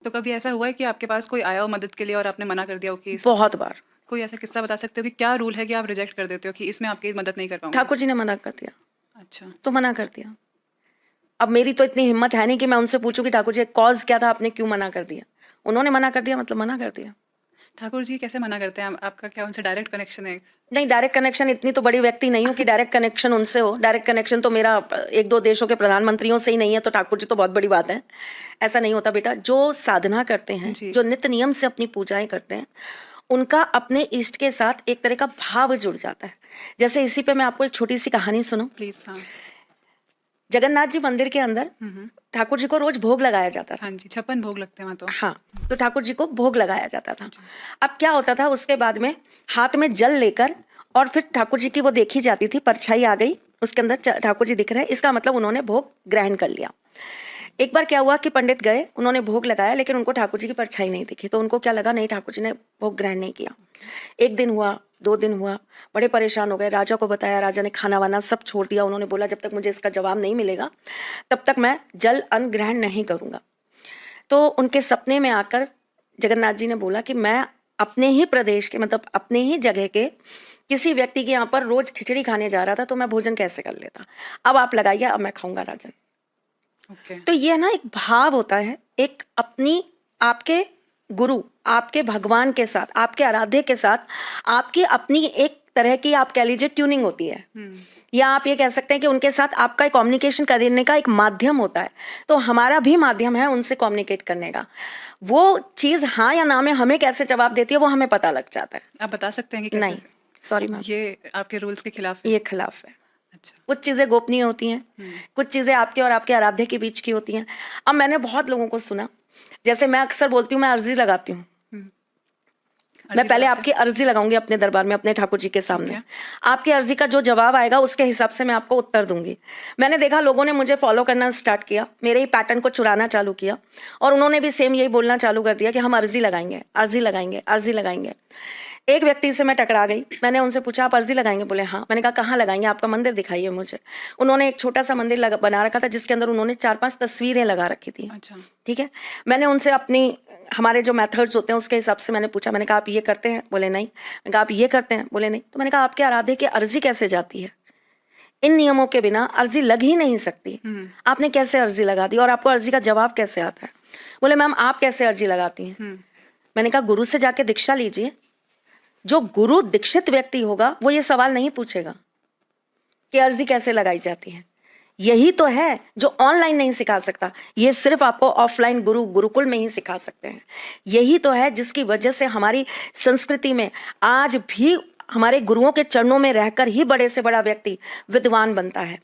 तो कभी ऐसा हुआ है कि आपके पास कोई आया हो मदद के लिए और आपने मना कर दिया हो कि बहुत बार। कोई ऐसा किस्सा बता सकते हो कि क्या रूल है कि आप रिजेक्ट कर देते हो कि इसमें आपकी मदद नहीं कर पाऊंगा? ठाकुर जी ने मना कर दिया, अच्छा। तो मना कर दिया। अब मेरी तो इतनी हिम्मत है नहीं कि मैं उनसे पूछूं कि ठाकुर जी कॉज क्या था, आपने क्यों मना कर दिया। उन्होंने मना कर दिया मतलब मना कर दिया। ठाकुर जी कैसे मना करते हैं? आपका क्या उनसे डायरेक्ट कनेक्शन है? नहीं, डायरेक्ट कनेक्शन इतनी तो बड़ी व्यक्ति नहीं हूँ कि डायरेक्ट कनेक्शन उनसे हो। डायरेक्ट कनेक्शन तो मेरा एक दो देशों के प्रधानमंत्रियों से ही नहीं है, तो ठाकुर जी तो बहुत बड़ी बात है। ऐसा नहीं होता बेटा। जो साधना करते हैं, जी। जो नित्य नियम से अपनी पूजाएं करते हैं, उनका अपने इष्ट के साथ एक तरह का भाव जुड़ जाता है। जैसे इसी पे मैं आपको एक छोटी सी कहानी सुनूं। प्लीज। हाँ। जगन्नाथ जी मंदिर के अंदर ठाकुर जी को रोज भोग लगाया जाता था। हाँ जी, 56 भोग लगते हैं वहाँ तो। हाँ, तो ठाकुर जी को भोग लगाया जाता था। जी। अब क्या होता था, उसके बाद में हाथ में जल लेकर और फिर ठाकुर जी की वो देखी जाती थी, परछाई आ गई, उसके अंदर ठाकुर जी दिख रहे हैं, इसका मतलब उन्होंने भोग ग्रहण कर लिया। एक बार क्या हुआ कि पंडित गए, उन्होंने भोग लगाया, लेकिन उनको ठाकुर जी की परछाई नहीं दिखी, तो उनको क्या लगा, नहीं ठाकुर जी ने भोग ग्रहण नहीं किया। एक दिन हुआ, 2 दिन हुआ, बड़े परेशान हो गए। राजा को बताया, राजा ने खाना वाना सब छोड़ दिया। उन्होंने बोला जब तक मुझे इसका जवाब नहीं मिलेगा तब तक मैं जल अन्न ग्रहण नहीं करूंगा। तो उनके सपने में आकर जगन्नाथ जी ने बोला कि मैं अपने ही प्रदेश के, मतलब अपने ही जगह के किसी व्यक्ति के यहाँ पर रोज खिचड़ी खाने जा रहा था, तो मैं भोजन कैसे कर लेता। अब आप लगाइए, अब मैं खाऊंगा राजन। तो ये ना एक भाव होता है, एक अपनी, आपके गुरु, आपके भगवान के साथ, आपके आराध्य के साथ आपकी अपनी एक तरह की, आप कह लीजिए, ट्यूनिंग होती है। या आप ये कह सकते हैं कि उनके साथ आपका कम्युनिकेशन करने का एक माध्यम होता है। तो हमारा भी माध्यम है उनसे कम्युनिकेट करने का। वो चीज हाँ या ना में हमें कैसे जवाब देती है वो हमें पता लग जाता है। आप बता सकते हैं कि कैसे? नहीं, सॉरी मैम, ये आपके रूल्स के खिलाफ है। ये खिलाफ है। अच्छा। कुछ चीजें गोपनीय होती हैं, कुछ चीजें आपके और आपके आराध्य के बीच की होती हैं। अब मैंने बहुत लोगों को सुना, जैसे मैं अक्सर बोलती हूँ मैं अर्जी लगाती हूँ। मैं पहले आपकी अर्जी लगाऊंगी अपने दरबार में, अपने ठाकुर जी के सामने। आपकी अर्जी का जो जवाब आएगा उसके हिसाब से मैं आपको उत्तर दूंगी। मैंने देखा लोगों ने मुझे फॉलो करना स्टार्ट किया, मेरे ही पैटर्न को चुराना चालू किया, और उन्होंने भी सेम यही बोलना चालू कर दिया कि हम अर्जी लगाएंगे, अर्जी लगाएंगे, अर्जी लगाएंगे। एक व्यक्ति से मैं टकरा गई, मैंने उनसे पूछा आप अर्जी लगाएंगे? बोले हाँ। मैंने कहा कहाँ लगाएंगे, आपका मंदिर दिखाइए मुझे। उन्होंने एक छोटा सा मंदिर बना रखा था जिसके अंदर उन्होंने 4-5 तस्वीरें लगा रखी थी। अच्छा। ठीक है। मैंने उनसे अपनी, हमारे जो मेथड्स होते हैं उसके हिसाब से मैंने पूछा, मैंने कहा आप ये करते हैं? बोले नहीं। मैंने कहा आप ये करते हैं? बोले नहीं। तो मैंने कहा आपके आराध्य की अर्जी कैसे जाती है? इन नियमों के बिना अर्जी लग ही नहीं सकती। आपने कैसे अर्जी लगा दी और आपको अर्जी का जवाब कैसे आता है? बोले मैम आप कैसे अर्जी लगाती हैं? मैंने कहा गुरु से जाके दीक्षा लीजिए। जो गुरु दीक्षित व्यक्ति होगा वो ये सवाल नहीं पूछेगा कि अर्जी कैसे लगाई जाती है। यही तो है जो ऑनलाइन नहीं सिखा सकता, ये सिर्फ आपको ऑफलाइन गुरुकुल में ही सिखा सकते हैं। यही तो है जिसकी वजह से हमारी संस्कृति में आज भी हमारे गुरुओं के चरणों में रहकर ही बड़े से बड़ा व्यक्ति विद्वान बनता है।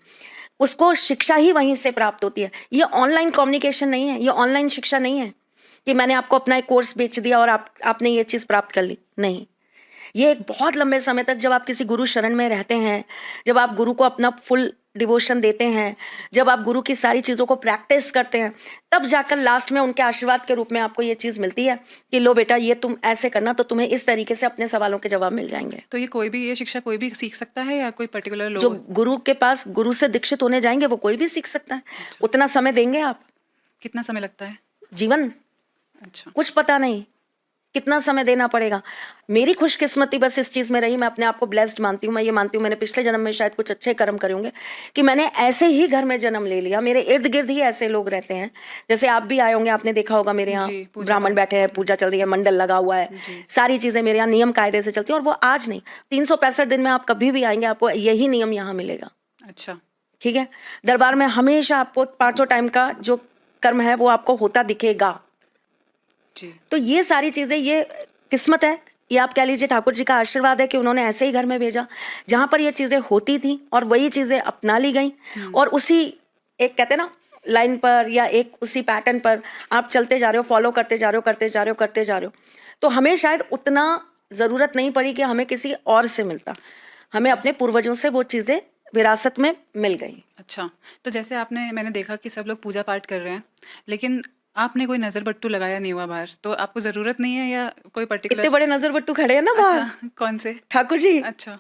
उसको शिक्षा ही वहीं से प्राप्त होती है। ये ऑनलाइन कम्युनिकेशन नहीं है, ये ऑनलाइन शिक्षा नहीं है कि मैंने आपको अपना एक कोर्स बेच दिया और आपने ये चीज प्राप्त कर ली। नहीं, ये एक बहुत लंबे समय तक जब आप किसी गुरु शरण में रहते हैं, जब आप गुरु को अपना फुल डिवोशन देते हैं, जब आप गुरु की सारी चीज़ों को प्रैक्टिस करते हैं, तब जाकर लास्ट में उनके आशीर्वाद के रूप में आपको ये चीज़ मिलती है कि लो बेटा ये तुम ऐसे करना, तो तुम्हें इस तरीके से अपने सवालों के जवाब मिल जाएंगे। तो ये कोई भी, ये शिक्षा कोई भी सीख सकता है या कोई पर्टिकुलर लोग? जो गुरु के पास, गुरु से दीक्षित होने जाएंगे वो कोई भी सीख सकता है। उतना समय देंगे आप? कितना समय लगता है? जीवन। अच्छा। कुछ पता नहीं कितना समय देना पड़ेगा। मेरी खुशकिस्मती बस इस चीज में रही, मैं अपने आप को ब्लेस्ड मानती हूँ। मैं ये मानती हूँ मैंने पिछले जन्म में शायद कुछ अच्छे कर्म करे होंगे कि मैंने ऐसे ही घर में जन्म ले लिया। मेरे इर्द गिर्द ही ऐसे लोग रहते हैं, जैसे आप भी आए होंगे, आपने देखा होगा मेरे यहाँ ब्राह्मण बैठे हैं, पूजा चल रही है, मंडल लगा हुआ है, सारी चीजें मेरे यहाँ नियम कायदे से चलती है। और वो आज नहीं, 365 दिन में आप कभी भी आएंगे आपको यही नियम यहाँ मिलेगा। अच्छा, ठीक है। दरबार में हमेशा आपको 5 टाइम का जो कर्म है वो आपको होता दिखेगा। तो ये सारी चीजें, ये किस्मत है, ये आप कह लीजिए ठाकुर जी का आशीर्वाद है कि उन्होंने ऐसे ही घर में भेजा जहां पर ये चीजें होती थी और वही चीजें अपना ली गई। और उसी एक कहते हैं ना लाइन पर या एक उसी पैटर्न पर आप चलते जा रहे हो, फॉलो करते जा रहे हो, करते जा रहे हो, करते जा रहे हो। तो हमें शायद उतना जरूरत नहीं पड़ी कि हमें किसी और से मिलता, हमें अपने पूर्वजों से वो चीजें विरासत में मिल गई। अच्छा, तो जैसे आपने, मैंने देखा कि सब लोग पूजा पाठ कर रहे हैं, लेकिन आपने कोई नजर बट्टू लगाया नहीं हुआ बाहर, तो आपको जरूरत नहीं है या कोई पर्टिकुलर? इतने बड़े नजर बट्टू खड़े हैं ना बाहर। अच्छा, कौन से? ठाकुर जी। अच्छा,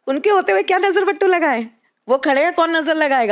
उनके होते हुए क्या नजर बट्टू लगाए? वो खड़े हैं, कौन नजर लगाएगा?